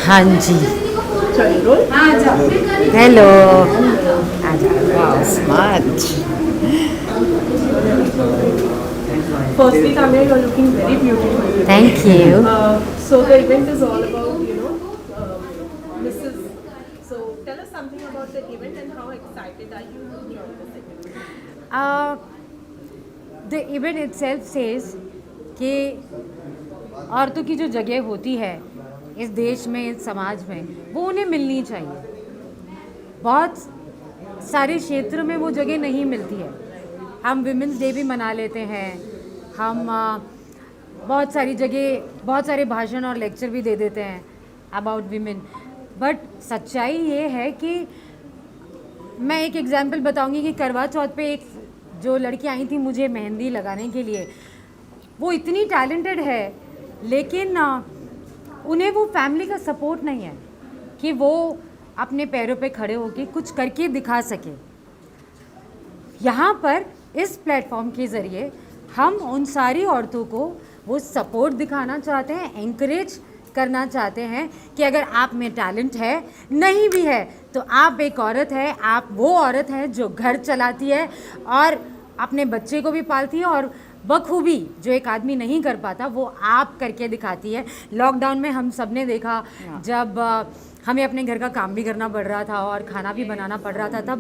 हाँ जी। चलिए role. Hello. आ जाओ। Smart. Firstly, Kamya, you're looking very beautiful thank today. You. So the event is all about, Mrs. So tell us something about the event and how excited are you to join this event? The event itself says कि औरतों की जो जगह होती है इस देश में, इस समाज में, वो उन्हें मिलनी चाहिए। बहुत सारे क्षेत्र में वो जगह नहीं मिलती है। हम विमेंस डे भी मना लेते हैं, हम बहुत सारी जगह बहुत सारे भाषण और लेक्चर भी दे देते हैं अबाउट विमेन, बट सच्चाई ये है कि मैं एक एग्जांपल बताऊंगी कि करवा चौथ पे एक जो लड़की आई थी मुझे मेहंदी लगाने के लिए, वो इतनी टैलेंटेड है, लेकिन उन्हें वो फैमिली का सपोर्ट नहीं है कि वो अपने पैरों पे खड़े होकर कुछ करके दिखा सके। यहाँ पर इस प्लेटफॉर्म के ज़रिए हम उन सारी औरतों को वो सपोर्ट दिखाना चाहते हैं, एंकरेज करना चाहते हैं कि अगर आप में टैलेंट है, नहीं भी है तो आप एक औरत है, आप वो औरत है जो घर चलाती है और अपने बच्चे को भी पालती है, और बखूबी जो एक आदमी नहीं कर पाता वो आप करके दिखाती है। लॉकडाउन में हम सब ने देखा, जब हमें अपने घर का काम भी करना पड़ रहा था और खाना भी बनाना पड़ रहा था,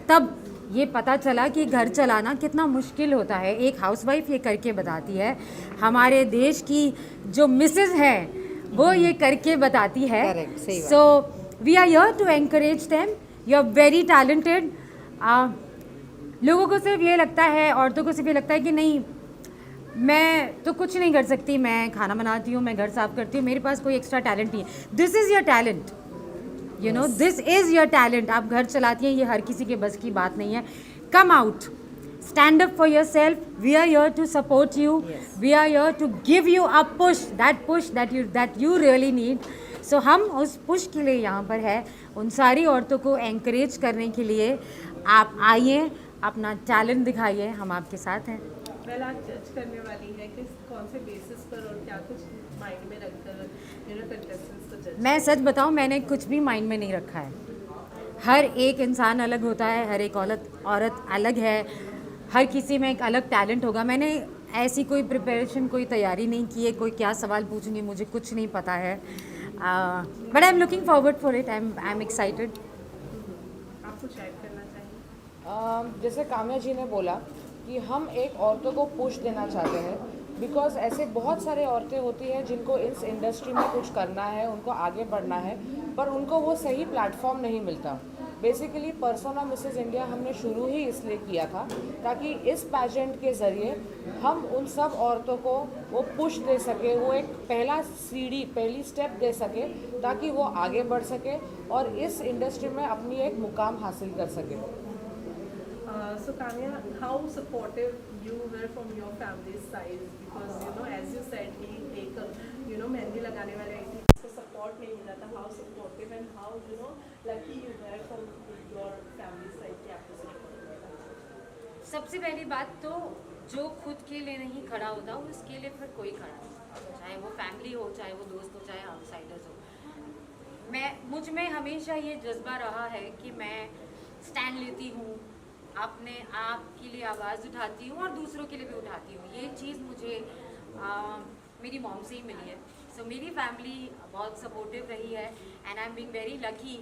तब ये पता चला कि घर चलाना कितना मुश्किल होता है। एक हाउसवाइफ ये करके बताती है, हमारे देश की जो मिसेज है वो ये करके बताती है। So we are here to encourage them. You are very talented. लोगों को सिर्फ ये लगता है, औरतों को सिर्फ ये लगता है कि नहीं, मैं तो कुछ नहीं कर सकती, मैं खाना बनाती हूँ, मैं घर साफ करती हूँ, मेरे पास कोई एक्स्ट्रा टैलेंट नहीं है। This is your talent, you know, this is your talent. आप घर चलाती हैं, ये हर किसी के बस की बात नहीं है। Come out, stand up for yourself. We are here to support you. Yes. We are here to give you a push that you really need. So हम उस पुश के लिए यहाँ पर है, उन सारी औरतों को एंकरेज करने के लिए। आप आइए, अपना टैलेंट दिखाइए, हम आपके साथ हैं। वेल, आज जज करने वाली है कि कौन से बेसिस पर और क्या कुछ माइंड में रखकर कंटेस्टेंट्स को जज। मैं सच बताऊँ, मैंने कुछ भी माइंड में नहीं रखा है। हर एक इंसान अलग होता है, हर एक औरत अलग है, हर किसी में एक अलग टैलेंट होगा। मैंने ऐसी कोई प्रिपरेशन, कोई तैयारी नहीं की है, कोई क्या सवाल पूछूंगी मुझे कुछ नहीं पता है, but I am looking forward for it. I am excited. आप कुछ ऐड करना चाहिए? जैसे काम्या जी ने बोला कि हम एक औरतों को पुश देना चाहते हैं, बिकॉज ऐसे बहुत सारे औरतें होती हैं जिनको इस इंडस्ट्री में कुछ करना है, उनको आगे बढ़ना है, पर उनको वो सही प्लेटफॉर्म नहीं मिलता। बेसिकली पर्सोना मिसेस इंडिया हमने शुरू ही इसलिए किया था ताकि इस पैजेंट के ज़रिए हम उन सब औरतों को वो पुश दे सके, वो एक पहली स्टेप दे सके ताकि वो आगे बढ़ सके और इस इंडस्ट्री में अपनी एक मुकाम हासिल कर सके। So Kamya, how supportive you were from your family's side? Because as you said, he एक मेहंदी लगाने वाले उसको सपोर्ट नहीं मिला था. How supportive and how lucky you were from your family's side कि आपको support मिला. सबसे पहली बात तो जो खुद के लिए नहीं खड़ा होता उसके लिए फिर कोई खड़ा नहीं, चाहे वो फैमिली हो, चाहे वो दोस्त हो, चाहे आउटसाइडर्स हो। मुझ में हमेशा ये जज्बा रहा है कि मैं स्टैंड लेती हूँ, अपने आप के लिए आवाज़ उठाती हूँ और दूसरों के लिए भी उठाती हूँ। ये चीज़ मुझे मेरी मॉम से ही मिली है। सो मेरी फैमिली बहुत सपोर्टिव रही है and I am being very lucky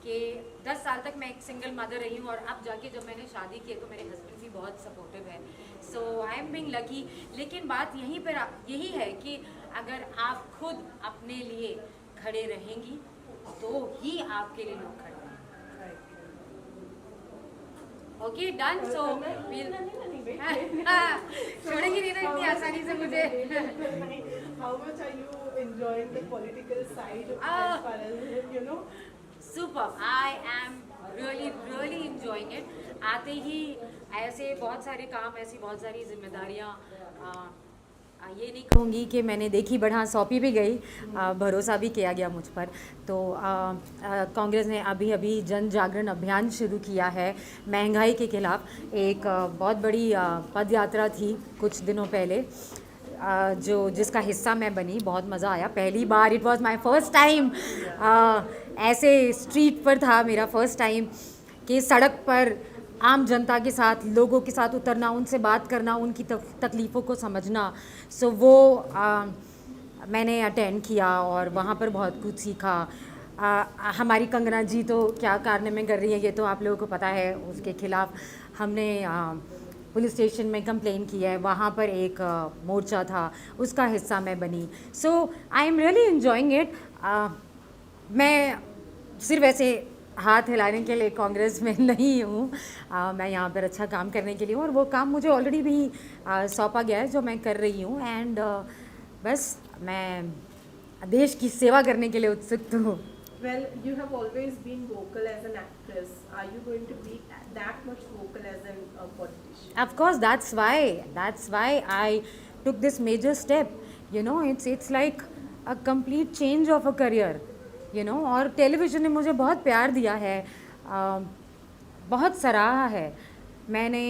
कि 10 साल तक मैं एक सिंगल मदर रही हूँ और अब जाके जब मैंने शादी की तो मेरे हस्बैंड भी बहुत सपोर्टिव है। सो आई एम बीइंग लकी। लेकिन बात यही है कि अगर आप खुद अपने लिए खड़े रहेंगी तो ही आपके लिए लोग खड़े हैं। Okay done. सो छोड़ेंगी नहीं ना इतनी आसानी से मुझे। How much are you enjoying the political side as far as Super. I am really enjoying it. आते ही ऐसे बहुत सारे काम, ऐसी बहुत सारी जिम्मेदारियाँ, ये नहीं कहूँगी कि मैंने देखी बढ़ा, सौंपी भी गई, भरोसा भी किया गया मुझ पर। तो कांग्रेस ने अभी जन जागरण अभियान शुरू किया है महंगाई के खिलाफ। एक बहुत बड़ी पद यात्रा थी कुछ दिनों पहले। जो जिसका हिस्सा मैं बनी, बहुत मज़ा आया। पहली बार, it was my first time, ऐसे स्ट्रीट पर था मेरा फर्स्ट टाइम कि सड़क पर आम जनता के साथ, लोगों के साथ उतरना, उनसे बात करना, उनकी तकलीफ़ों को समझना। सो वो मैंने अटेंड किया और वहाँ पर बहुत कुछ सीखा। हमारी कंगना जी तो क्या कारनामे कर रही है ये तो आप लोगों को पता है। उसके खिलाफ हमने पुलिस स्टेशन में कंप्लेन की है। वहाँ पर एक मोर्चा था, उसका हिस्सा मैं बनी। So I am really enjoying it. मैं सिर्फ ऐसे हाथ हिलाने के लिए कांग्रेस में नहीं हूँ। मैं यहाँ पर अच्छा काम करने के लिए हूँ और वो काम मुझे ऑलरेडी भी सौंपा गया है जो मैं कर रही हूँ। एंड बस मैं देश की सेवा करने के लिए उत्सुक हूँ। Well, you have always been vocal as an actress. Are you going to be that much vocal as a politician? Of course, that's why I took this major step. You know, it's like a complete change of a career. You know, और television ने मुझे बहुत प्यार दिया है, बहुत सराहा है। मैंने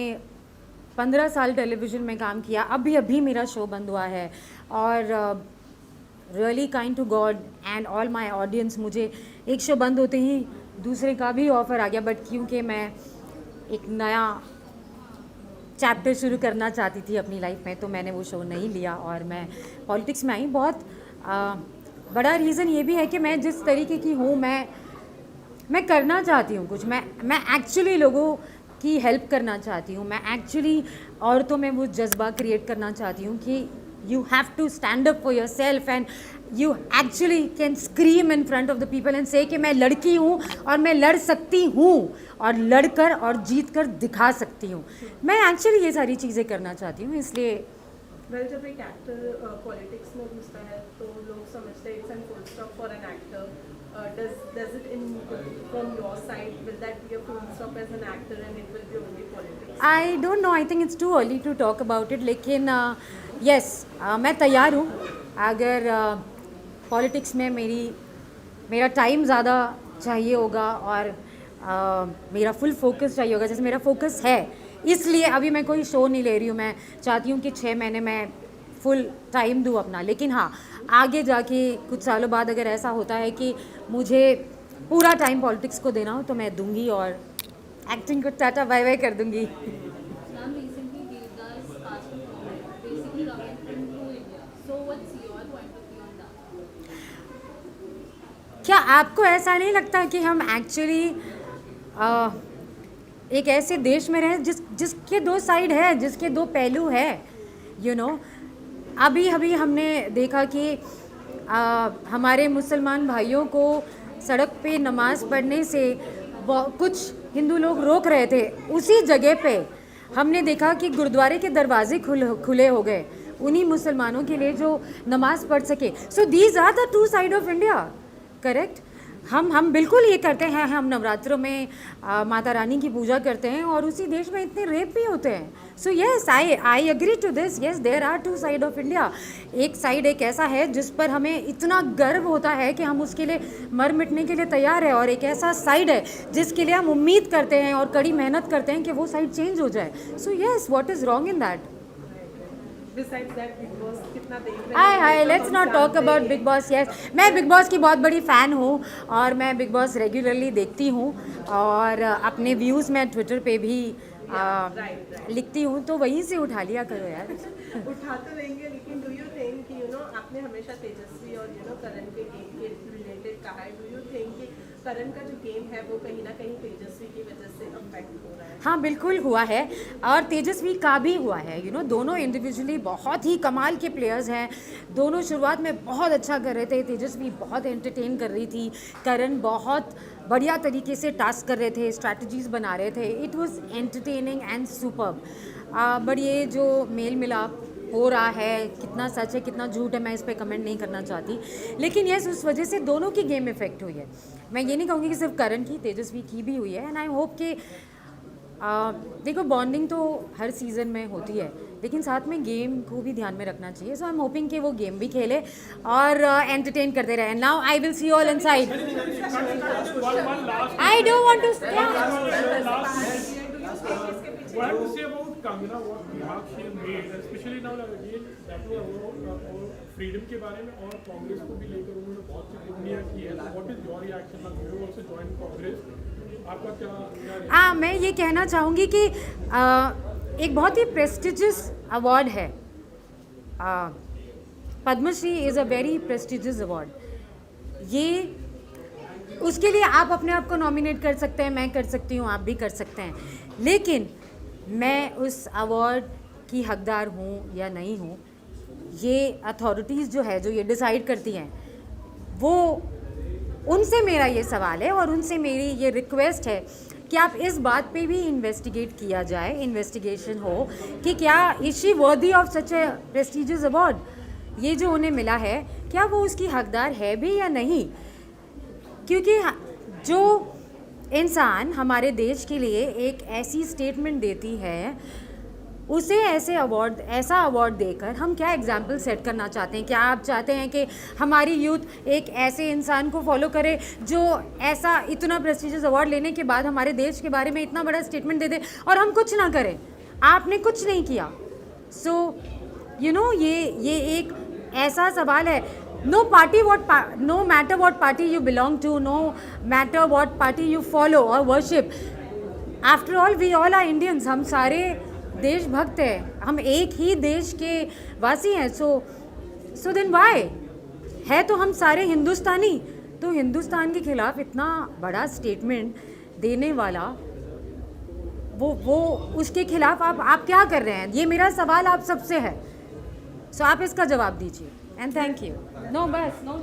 15 साल टेलीविज़न में काम किया, अभी मेरा शो बंद हुआ है और really kind to God and all my audience, मुझे एक शो बंद होते ही दूसरे का भी ऑफ़र आ गया। बट क्योंकि मैं एक नया चैप्टर शुरू करना चाहती थी अपनी लाइफ में, तो मैंने वो शो नहीं लिया और मैं पॉलिटिक्स में आई। बहुत बड़ा रीज़न ये भी है कि मैं जिस तरीके की हूँ, मैं करना चाहती हूँ कुछ। मैं एक्चुअली लोगों की हेल्प करना चाहती हूँ। मैं एक्चुअली औरतों में वो जज्बा क्रिएट करना चाहती हूँ कि you have to stand up for yourself and you actually can scream in front of the people and say कि मैं लड़की हूँ और मैं लड़ सकती हूँ और लड़कर और जीत कर दिखा सकती हूँ। मैं एक्चुअली ये सारी चीज़ें करना चाहती हूँ, इसलिए Well, जब एक एक्टर पॉलिटिक्स में घुसता है तो लोग समझते हैं it's an full stop for an actor. Does it in from your side, will that be a full stop as an actor and it will be only politics? I don't know, I think it's too early to talk about it. लेकिन yes, मैं तैयार हूँ अगर politics में मेरा time ज़्यादा चाहिए होगा और मेरा फुल फोकस चाहिए होगा, जैसे मेरा फोकस है। इसलिए अभी मैं कोई शो नहीं ले रही हूँ। मैं चाहती हूँ कि 6 महीने मैं फुल टाइम दूँ अपना। लेकिन हाँ, आगे जाके कुछ सालों बाद अगर ऐसा होता है कि मुझे पूरा टाइम पॉलिटिक्स को देना हो तो मैं दूंगी और एक्टिंग को टाटा बाय बाय कर दूंगी। Ma'am, recently Devdas passed a comment basically coming into India. So what's your point of view on that? क्या आपको ऐसा नहीं लगता कि हम एक्चुअली एक ऐसे देश में रहें जिसके 2 साइड है, जिसके 2 पहलू है? यू नो, अभी हमने देखा कि हमारे मुसलमान भाइयों को सड़क पे नमाज़ पढ़ने से कुछ हिंदू लोग रोक रहे थे। उसी जगह पे हमने देखा कि गुरुद्वारे के दरवाजे खुले हो गए उन्हीं मुसलमानों के लिए जो नमाज़ पढ़ सके। So these are the 2 side of India, correct. हम बिल्कुल ये करते हैं, हम नवरात्रों में माता रानी की पूजा करते हैं और उसी देश में इतने रेप भी होते हैं। So yes, I agree to this. Yes, there are 2 side of India. एक साइड एक ऐसा है जिस पर हमें इतना गर्व होता है कि हम उसके लिए मर मिटने के लिए तैयार है, और एक ऐसा साइड है जिसके लिए हम उम्मीद करते हैं और कड़ी मेहनत करते हैं कि वो साइड चेंज हो जाए। So yes, what is wrong in that? Besides that, Big Boss कितना देख रहे हाय हैं? Hi, let's not talk about big boss. Yes, मैं बिग बॉस की बहुत बड़ी फ़ैन हूँ और मैं बिग बॉस रेगुलरली देखती हूँ और अपने व्यूज़ मैं ट्विटर पे भी लिखती हूँ, तो वहीं से उठा लिया करो यार। उठा तो लेंगे, लेकिन डू यू थिंक कि आपने हमेशा तेजस्वी और करण के गेम के रिलेटेड कहा है, डू यू थिंक कि करण का जो गेम है वो कहीं ना कहीं तेजस्वी की वजह से अफेक्ट हो रहा है? हाँ, बिल्कुल हुआ है और तेजस्वी का भी हुआ है। दोनों इंडिविजुअली बहुत ही कमाल के प्लेयर्स हैं। दोनों शुरुआत में बहुत अच्छा कर रहे थे। तेजस्वी बहुत एंटरटेन कर रही थी, करण बहुत बढ़िया तरीके से टास्क कर रहे थे, स्ट्रैटेजीज बना रहे थे। It was entertaining and superb. But ये जो मेल मिलाप हो रहा है, कितना सच है कितना झूठ है, मैं इस पर कमेंट नहीं करना चाहती। लेकिन यस, उस वजह से दोनों की गेम इफेक्ट हुई है। मैं ये नहीं कहूँगी कि सिर्फ करण की, तेजस्वी की भी हुई है। एंड आई होप कि देखो, बॉन्डिंग तो हर सीज़न में होती है, लेकिन साथ में गेम को भी ध्यान में रखना चाहिए। सो आई एम होपिंग कि वो गेम भी खेले और एंटरटेन करते रहे। Now I will see all inside. I don't want to What to say about Kangana, what remarks she has made, especially now again that was freedom के बारे में और कांग्रेस को भी लेकर उन्होंने बहुत सी टिप्पणियां की है. What is your reaction? Now you have also joined Congress. आपका क्या मैं ये कहना चाहूँगी कि एक बहुत ही प्रेस्टिजियस अवार्ड है. Padmashri is a very prestigious award. ये उसके लिए आप अपने आप को नॉमिनेट कर सकते हैं, मैं कर सकती हूँ, आप भी कर सकते हैं, लेकिन मैं उस अवार्ड की हकदार हूँ या नहीं हूँ, ये अथॉरिटीज़ जो है, जो ये डिसाइड करती हैं, वो उनसे मेरा ये सवाल है और उनसे मेरी ये रिक्वेस्ट है कि आप इस बात पे भी इन्वेस्टिगेट किया जाए, इन्वेस्टिगेशन हो कि क्या is she worthy of such A prestigious award. ये जो उन्हें मिला है, क्या वो उसकी हकदार है भी या नहीं. क्योंकि जो इंसान हमारे देश के लिए एक ऐसी स्टेटमेंट देती है, उसे ऐसा अवार्ड देकर हम क्या एग्जाम्पल सेट करना चाहते हैं. क्या आप चाहते हैं कि हमारी यूथ एक ऐसे इंसान को फॉलो करे जो ऐसा इतना प्रेस्टिजियस अवार्ड लेने के बाद हमारे देश के बारे में इतना बड़ा स्टेटमेंट दे दे और हम कुछ ना करें. आपने कुछ नहीं किया. सो यू नो, ये एक ऐसा सवाल है. No matter what party you belong to, no matter what party you follow or worship, after all we all are Indians. हम सारे देशभक्त हैं, हम एक ही देश के वासी हैं. so then why है तो हम सारे हिंदुस्तानी. तो हिंदुस्तान के खिलाफ इतना बड़ा स्टेटमेंट देने वाला वो उसके खिलाफ आप क्या कर रहे हैं. ये मेरा सवाल आप सबसे है. सो आप इसका जवाब दीजिए. And thank you. नो बस नो.